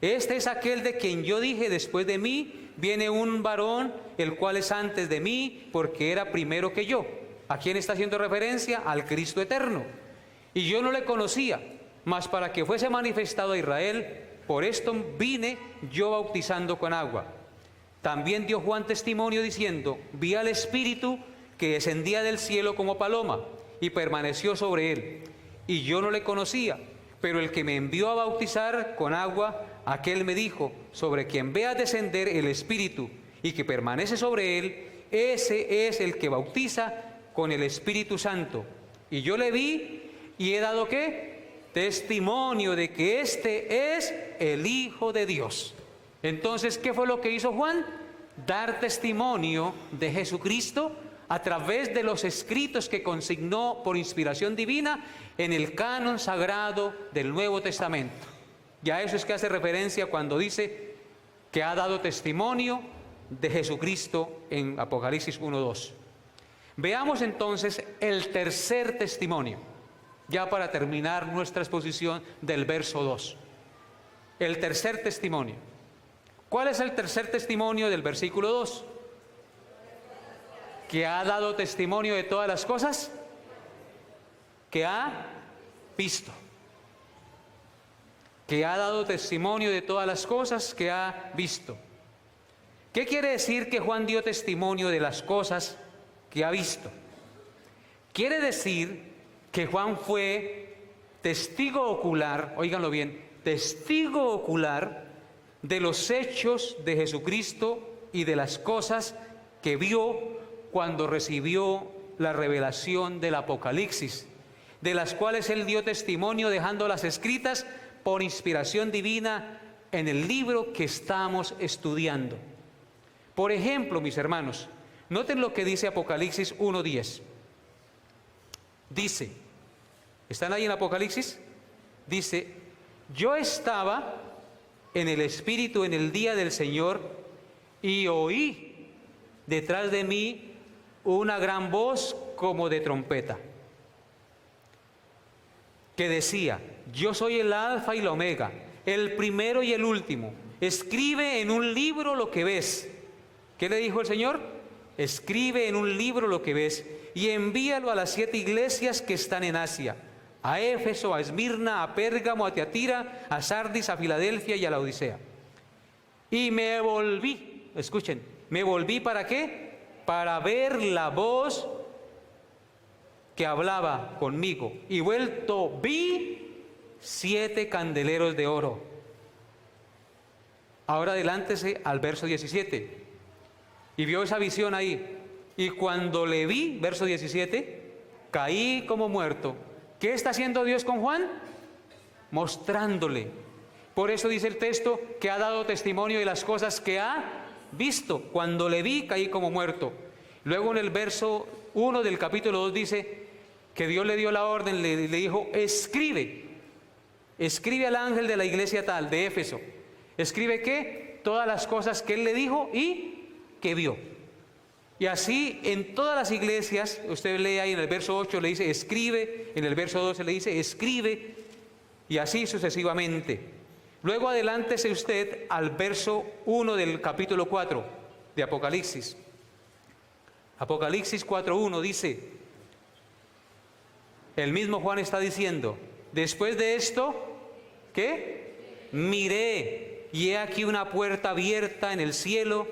Este es aquel de quien yo dije: después de mí viene un varón, el cual es antes de mí, porque era primero que yo. ¿A quién está haciendo referencia? Al Cristo eterno. Y yo no le conocía, mas para que fuese manifestado a Israel, por esto vine yo bautizando con agua. También dio Juan testimonio diciendo: vi al Espíritu que descendía del cielo como paloma y permaneció sobre él. Y yo no le conocía, pero el que me envió a bautizar con agua, aquel me dijo: sobre quien veas descender el Espíritu y que permanece sobre él, ese es el que bautiza con el Espíritu Santo. Y yo le vi y he dado ¿qué? Testimonio de que este es el Hijo de Dios. Entonces, ¿qué fue lo que hizo Juan? Dar testimonio de Jesucristo a través de los escritos que consignó por inspiración divina en el canon sagrado del Nuevo Testamento. Y a eso es que hace referencia cuando dice que ha dado testimonio de Jesucristo en Apocalipsis 1:2. Veamos entonces el tercer testimonio, ya para terminar nuestra exposición del verso 2. El tercer testimonio. ¿Cuál es el tercer testimonio del versículo 2? Que ha dado testimonio de todas las cosas. que ha visto, que ha dado testimonio de todas las cosas que ha visto. ¿Qué quiere decir que Juan dio testimonio de las cosas que ha visto? Quiere decir que Juan fue testigo ocular, óiganlo bien, testigo ocular de los hechos de Jesucristo y de las cosas que vio cuando recibió la revelación del Apocalipsis, de las cuales él dio testimonio dejándolas escritas por inspiración divina en el libro que estamos estudiando. Por ejemplo, mis hermanos, noten lo que dice Apocalipsis 1:10. Dice, ¿están ahí en Apocalipsis? Dice, yo estaba en el Espíritu en el día del Señor y oí detrás de mí una gran voz como de trompeta, que decía, yo soy el Alfa y la Omega, el primero y el último. Escribe en un libro lo que ves. ¿Qué le dijo el Señor? Escribe en un libro lo que ves y envíalo a las 7 iglesias que están en Asia, a Éfeso, a Esmirna, a Pérgamo, a Tiatira, a Sardis, a Filadelfia y a la Odisea. Y me volví, escuchen, me volví ¿para qué? Para ver la voz que hablaba conmigo. Y vuelto vi 7 candeleros de oro. Ahora adelántese al verso 17. Y vio esa visión ahí. Y cuando le vi, verso 17, caí como muerto. ¿Qué está haciendo Dios con Juan? Mostrándole. Por eso dice el texto que ha dado testimonio de las cosas que ha visto. Cuando le vi, caí como muerto. Luego en el verso 1 del capítulo 2 dice que Dios le dio la orden, le dijo, escribe al ángel de la iglesia tal, de Éfeso. ¿Escribe qué? Todas las cosas que él le dijo y que vio. Y así en todas las iglesias, usted lee ahí en el verso 8 le dice escribe, en el verso 12 le dice escribe, y así sucesivamente. Luego adelántese usted al verso 1 del capítulo 4 de Apocalipsis. Apocalipsis 4:1 dice, el mismo Juan está diciendo, después de esto, ¿qué? Miré, y he aquí una puerta abierta en el cielo,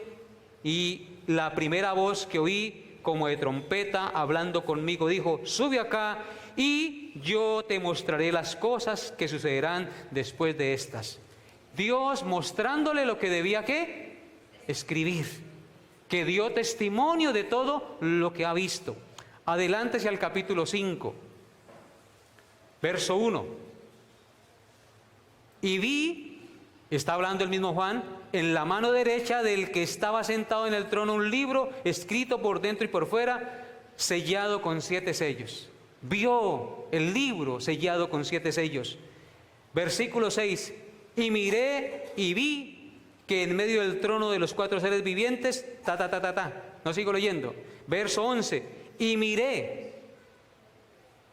y la primera voz que oí como de trompeta hablando conmigo dijo, sube acá y yo te mostraré las cosas que sucederán después de estas. Dios mostrándole lo que debía ¿qué? Escribir, que dio testimonio de todo lo que ha visto. Adelántese al capítulo 5, verso 1. Y vi, está hablando el mismo Juan, en la mano derecha del que estaba sentado en el trono un libro escrito por dentro y por fuera, sellado con 7 sellos. Vio el libro sellado con 7 sellos. Versículo 6. Y miré y vi que en medio del trono de los 4 seres vivientes, no sigo leyendo. Verso 11. Y miré.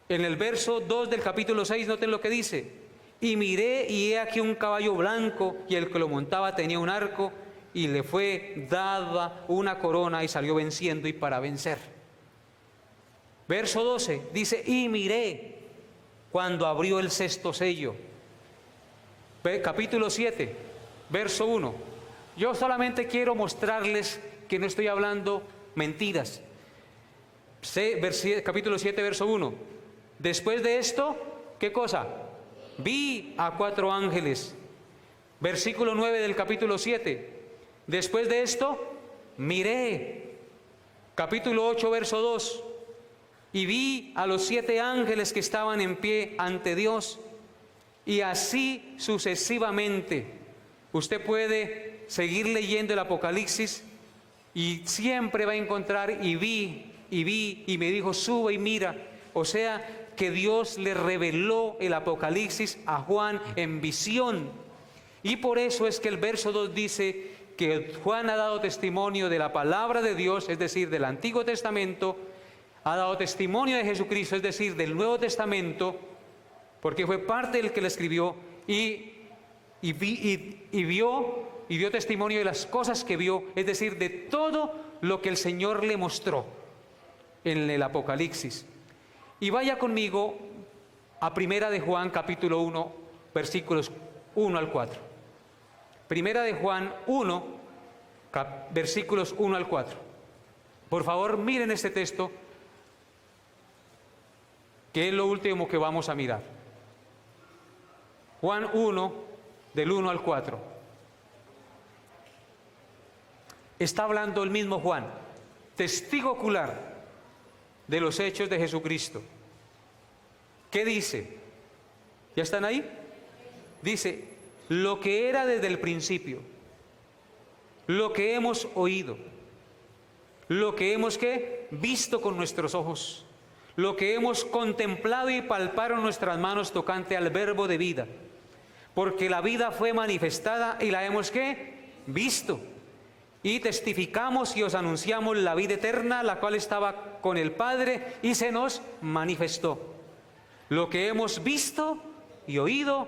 En el verso 2 del capítulo 6, noten lo que dice. Y miré y he aquí un caballo blanco y el que lo montaba tenía un arco y le fue dada una corona y salió venciendo y para vencer. Verso 12 dice, y miré cuando abrió el 6º sello. Capítulo 7, verso 1. Yo solamente quiero mostrarles que no estoy hablando mentiras. Capítulo 7, verso 1. Después de esto, ¿qué cosa? Vi a 4 ángeles. Versículo 9 del capítulo 7. Después de esto, miré. Capítulo 8, verso 2. Y vi a los 7 ángeles que estaban en pie ante Dios. Y así sucesivamente. Usted puede seguir leyendo el Apocalipsis y siempre va a encontrar y vi, y me dijo, sube y mira. O sea, que Dios le reveló el Apocalipsis a Juan en visión. Y por eso es que el verso 2 dice que Juan ha dado testimonio de la palabra de Dios, es decir, del Antiguo Testamento, ha dado testimonio de Jesucristo, es decir, del Nuevo Testamento, porque fue parte del que le escribió, y dio testimonio de las cosas que vio, es decir, de todo lo que el Señor le mostró en el Apocalipsis. Y vaya conmigo a Primera de Juan capítulo 1, versículos 1 al 4. Primera de Juan 1, versículos 1 al 4. Por favor, miren este texto, que es lo último que vamos a mirar. Juan 1, del 1 al 4. Está hablando el mismo Juan, testigo ocular de los hechos de Jesucristo. ¿Qué dice? ¿Ya están ahí? Dice, lo que era desde el principio, lo que hemos oído, lo que hemos ¿qué? Visto con nuestros ojos, lo que hemos contemplado y palparon nuestras manos tocante al verbo de vida, porque la vida fue manifestada y la hemos ¿qué? Visto, y testificamos y os anunciamos la vida eterna, la cual estaba con el Padre y se nos manifestó. Lo que hemos visto y oído,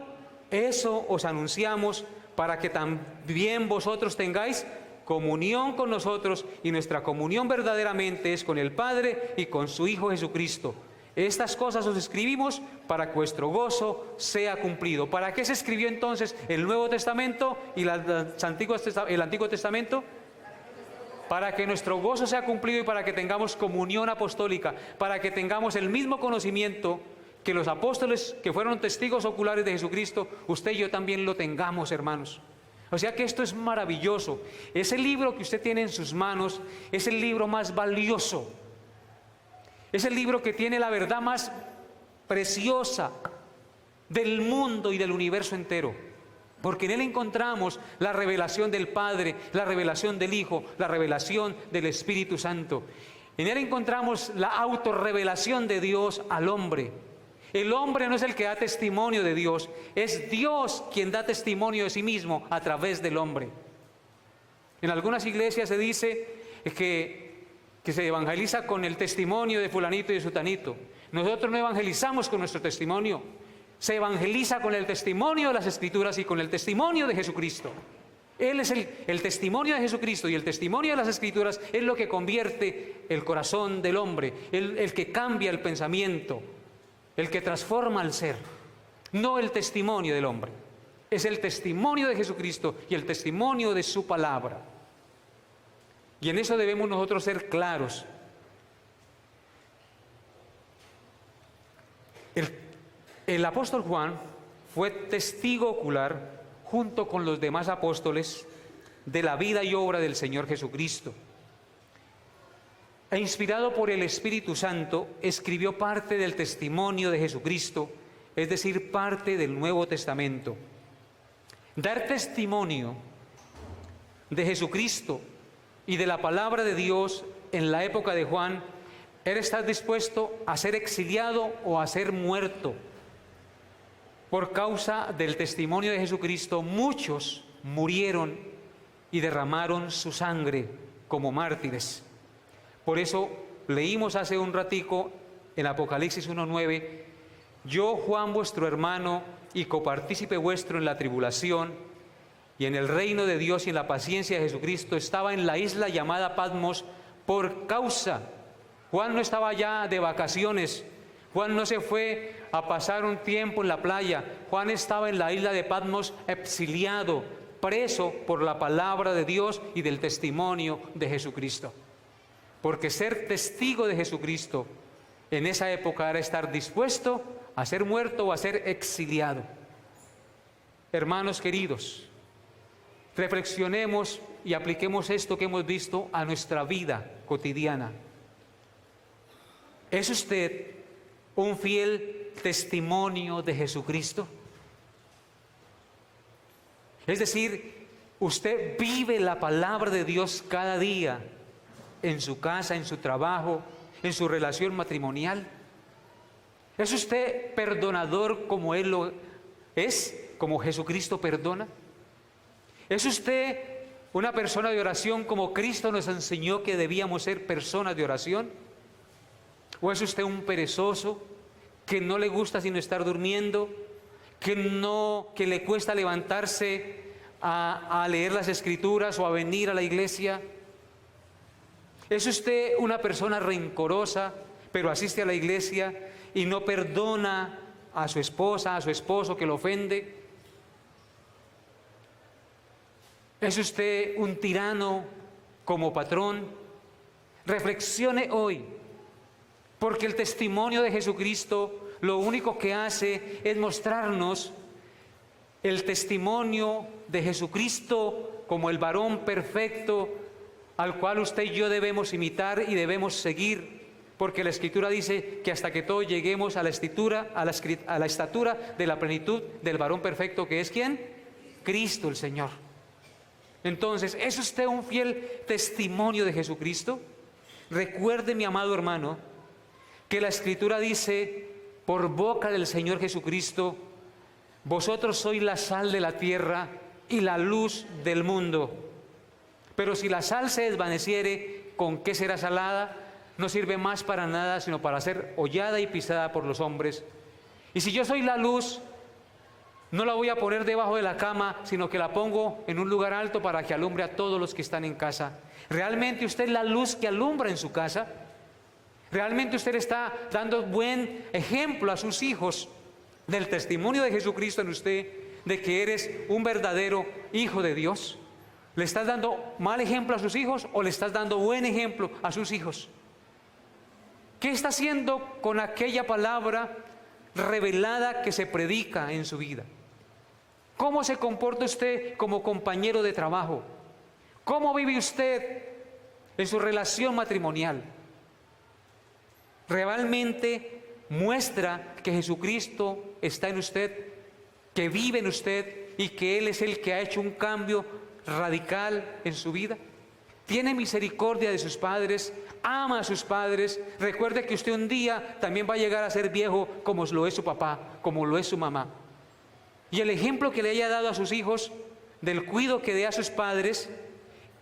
eso os anunciamos, para que también vosotros tengáis comunión con nosotros, y nuestra comunión verdaderamente es con el Padre y con su Hijo Jesucristo. Estas cosas os escribimos para que vuestro gozo sea cumplido. ¿Para qué se escribió entonces el Nuevo Testamento y el Antiguo Testamento? Para que nuestro gozo sea cumplido y para que tengamos comunión apostólica, para que tengamos el mismo conocimiento que los apóstoles que fueron testigos oculares de Jesucristo, usted y yo también lo tengamos, hermanos. O sea que esto es maravilloso. Ese libro que usted tiene en sus manos es el libro más valioso. Es el libro que tiene la verdad más preciosa del mundo y del universo entero. Porque en él encontramos la revelación del Padre, la revelación del Hijo, la revelación del Espíritu Santo. En él encontramos la autorrevelación de Dios al hombre. El hombre no es el que da testimonio de Dios, es Dios quien da testimonio de sí mismo a través del hombre. En algunas iglesias se dice que se evangeliza con el testimonio de fulanito y de sutanito. Nosotros no evangelizamos con nuestro testimonio, se evangeliza con el testimonio de las Escrituras y con el testimonio de Jesucristo. Él es el testimonio de Jesucristo, y el testimonio de las Escrituras es lo que convierte el corazón del hombre, el que cambia el pensamiento, el que transforma al ser. No el testimonio del hombre, es el testimonio de Jesucristo y el testimonio de su palabra. Y en eso debemos nosotros ser claros. El apóstol Juan fue testigo ocular junto con los demás apóstoles de la vida y obra del Señor Jesucristo. E inspirado por el Espíritu Santo, escribió parte del testimonio de Jesucristo, es decir, parte del Nuevo Testamento. Dar testimonio de Jesucristo y de la palabra de Dios en la época de Juan era estar dispuesto a ser exiliado o a ser muerto. Por causa del testimonio de Jesucristo, muchos murieron y derramaron su sangre como mártires. Por eso leímos hace un ratico en Apocalipsis 1:9, yo, Juan, vuestro hermano y copartícipe vuestro en la tribulación y en el reino de Dios y en la paciencia de Jesucristo, estaba en la isla llamada Patmos por causa. Juan no estaba ya de vacaciones, Juan no se fue a pasar un tiempo en la playa, Juan estaba en la isla de Patmos exiliado, preso por la palabra de Dios y del testimonio de Jesucristo. Porque ser testigo de Jesucristo en esa época era estar dispuesto a ser muerto o a ser exiliado. Hermanos queridos, reflexionemos y apliquemos esto que hemos visto a nuestra vida cotidiana. ¿Es usted un fiel testimonio de Jesucristo? Es decir, usted vive la palabra de Dios cada día, en su casa, en su trabajo, en su relación matrimonial. ¿Es usted perdonador como Él lo es, como Jesucristo perdona? ¿Es usted una persona de oración como Cristo nos enseñó que debíamos ser personas de oración? ¿O es usted un perezoso que no le gusta sino estar durmiendo, que le cuesta levantarse a leer las Escrituras o a venir a la iglesia? ¿Es usted una persona rencorosa, pero asiste a la iglesia y no perdona a su esposa, a su esposo que lo ofende? ¿Es usted un tirano como patrón? Reflexione hoy, porque el testimonio de Jesucristo lo único que hace es mostrarnos el testimonio de Jesucristo como el varón perfecto al cual usted y yo debemos imitar y debemos seguir, porque la Escritura dice que hasta que todos lleguemos a la estatura de la plenitud del varón perfecto, que es ¿quién? Cristo el Señor. Entonces, ¿es usted un fiel testimonio de Jesucristo? Recuerde, mi amado hermano, que la Escritura dice por boca del Señor Jesucristo: vosotros sois la sal de la tierra y la luz del mundo. Pero si la sal se desvaneciere, ¿con qué será salada? No sirve más para nada, sino para ser hollada y pisada por los hombres. Y si yo soy la luz, no la voy a poner debajo de la cama, sino que la pongo en un lugar alto para que alumbre a todos los que están en casa. ¿Realmente usted es la luz que alumbra en su casa? ¿Realmente usted está dando buen ejemplo a sus hijos del testimonio de Jesucristo en usted, de que eres un verdadero hijo de Dios? ¿Le estás dando mal ejemplo a sus hijos o le estás dando buen ejemplo a sus hijos? ¿Qué está haciendo con aquella palabra revelada que se predica en su vida? ¿Cómo se comporta usted como compañero de trabajo? ¿Cómo vive usted en su relación matrimonial? ¿Realmente muestra que Jesucristo está en usted, que vive en usted y que Él es el que ha hecho un cambio radical en su vida? ¿Tiene misericordia de sus padres? ¿Ama a sus padres? Recuerde que usted un día también va a llegar a ser viejo como lo es su papá, como lo es su mamá. Y el ejemplo que le haya dado a sus hijos, del cuidado que dé a sus padres,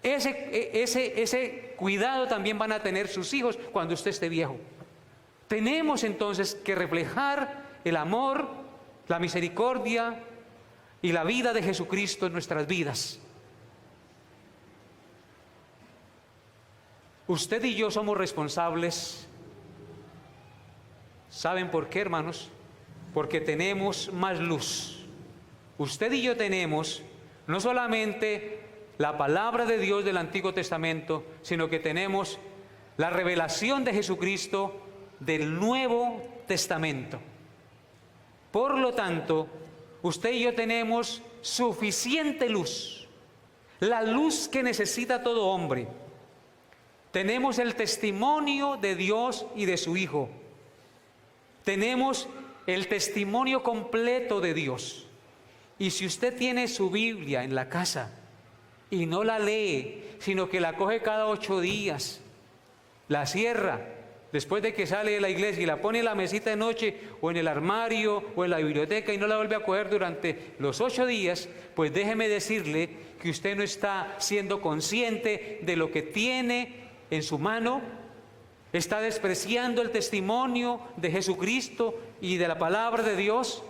ese cuidado también van a tener sus hijos cuando usted esté viejo. Tenemos entonces que reflejar el amor, la misericordia y la vida de Jesucristo en nuestras vidas. Usted y yo somos responsables. ¿Saben por qué, hermanos? Porque tenemos más luz. Usted y yo tenemos no solamente la palabra de Dios del Antiguo Testamento, sino que tenemos la revelación de Jesucristo del Nuevo Testamento. Por lo tanto, usted y yo tenemos suficiente luz, la luz que necesita todo hombre. Tenemos el testimonio de Dios y de su Hijo. Tenemos el testimonio completo de Dios. Y si usted tiene su Biblia en la casa y no la lee, sino que la coge cada 8 días, la cierra después de que sale de la iglesia y la pone en la mesita de noche o en el armario o en la biblioteca y no la vuelve a coger durante los 8 días, pues déjeme decirle que usted no está siendo consciente de lo que tiene en su mano, está despreciando el testimonio de Jesucristo y de la palabra de Dios,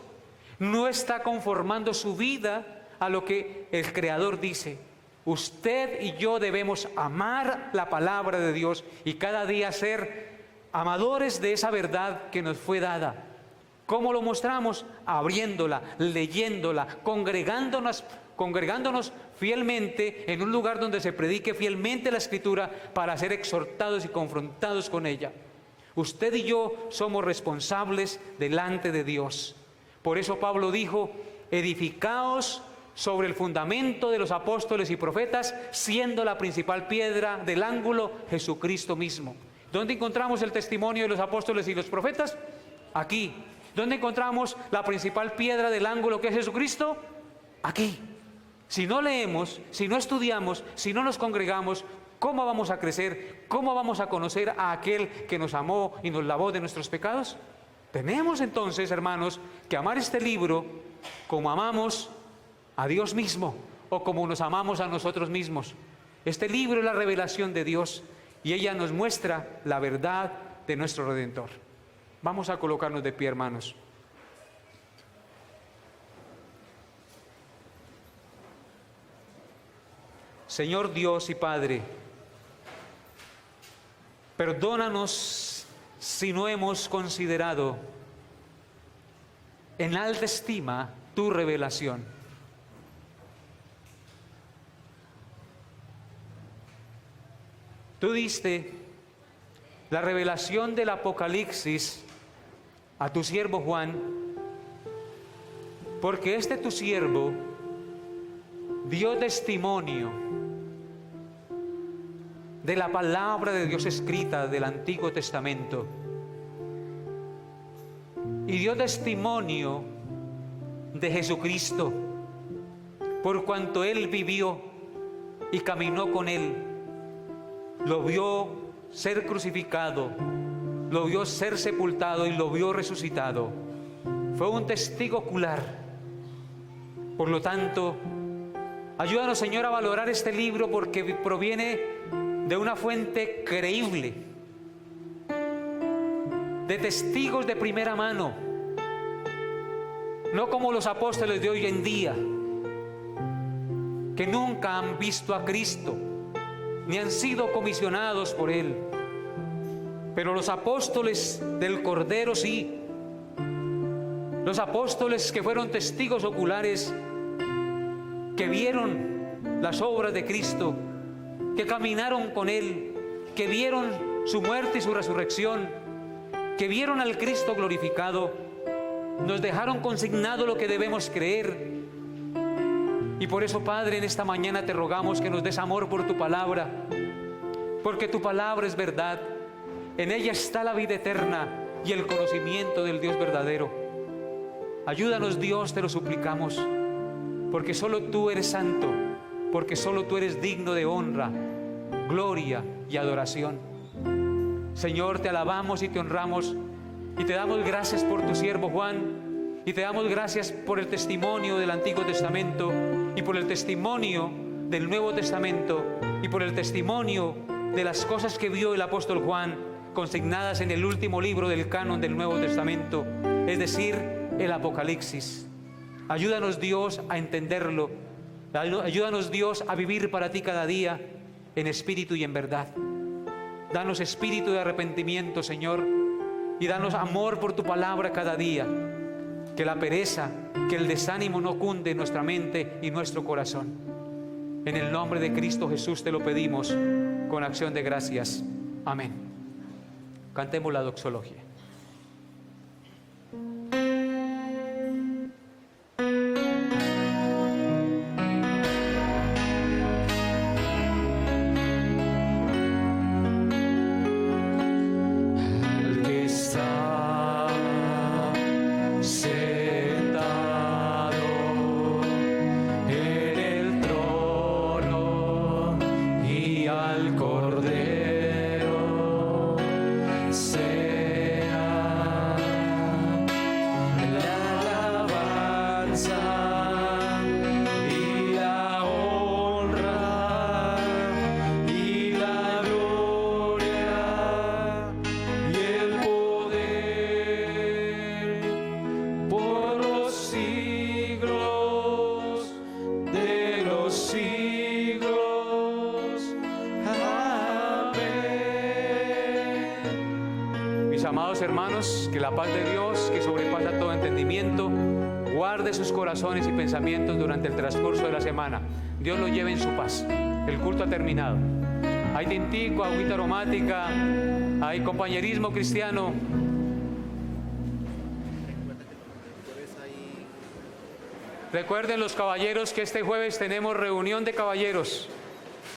no está conformando su vida a lo que el Creador dice. Usted y yo debemos amar la palabra de Dios y cada día ser amadores de esa verdad que nos fue dada. ¿Cómo lo mostramos? Abriéndola, leyéndola, congregándonos fielmente en un lugar donde se predique fielmente la Escritura para ser exhortados y confrontados con ella. Usted y yo somos responsables delante de Dios. Por eso Pablo dijo: edificaos sobre el fundamento de los apóstoles y profetas, siendo la principal piedra del ángulo Jesucristo mismo. ¿Dónde encontramos el testimonio de los apóstoles y los profetas? Aquí. ¿Dónde encontramos la principal piedra del ángulo que es Jesucristo? Aquí. Si no leemos, si no estudiamos, si no nos congregamos, ¿cómo vamos a crecer? ¿Cómo vamos a conocer a aquel que nos amó y nos lavó de nuestros pecados? Tenemos entonces, hermanos, que amar este libro como amamos a Dios mismo o como nos amamos a nosotros mismos. Este libro es la revelación de Dios y ella nos muestra la verdad de nuestro Redentor. Vamos a colocarnos de pie, hermanos. Señor Dios y Padre, perdónanos si no hemos considerado en alta estima tu revelación. Tú diste la revelación del Apocalipsis a tu siervo Juan, porque este tu siervo dio testimonio de la palabra de Dios escrita del Antiguo Testamento y dio testimonio de Jesucristo, por cuanto Él vivió y caminó con Él, lo vio ser crucificado, lo vio ser sepultado y lo vio resucitado. Fue un testigo ocular. Por lo tanto, ayúdanos, Señor, a valorar este libro, porque proviene de una fuente creíble, de testigos de primera mano, no como los apóstoles de hoy en día, que nunca han visto a Cristo, ni han sido comisionados por Él. Pero los apóstoles del Cordero sí. Los apóstoles que fueron testigos oculares, que vieron las obras de Cristo, que caminaron con Él, que vieron su muerte y su resurrección, que vieron al Cristo glorificado, nos dejaron consignado lo que debemos creer. Y por eso, Padre, en esta mañana te rogamos que nos des amor por tu palabra, porque tu palabra es verdad. En ella está la vida eterna y el conocimiento del Dios verdadero. Ayúdanos, Dios, te lo suplicamos, porque solo tú eres santo, porque solo tú eres digno de honra, gloria y adoración. Señor, te alabamos y te honramos y te damos gracias por tu siervo Juan, y te damos gracias por el testimonio del Antiguo Testamento y por el testimonio del Nuevo Testamento y por el testimonio de las cosas que vio el apóstol Juan consignadas en el último libro del canon del Nuevo Testamento, es decir, el Apocalipsis. Ayúdanos, Dios, a entenderlo. Ayúdanos, Dios, a vivir para ti cada día en espíritu y en verdad. Danos espíritu de arrepentimiento, Señor, y danos amor por tu palabra cada día. Que la pereza, que el desánimo no cunde en nuestra mente y nuestro corazón. En el nombre de Cristo Jesús te lo pedimos con acción de gracias. Amén. Cantemos la doxología. Amados hermanos, que la paz de Dios, que sobrepasa todo entendimiento, guarde sus corazones y pensamientos durante el transcurso de la semana. Dios los lleve en su paz. El culto ha terminado. Hay tintico, agüita aromática, hay compañerismo cristiano. Recuerden los caballeros que este jueves tenemos reunión de caballeros.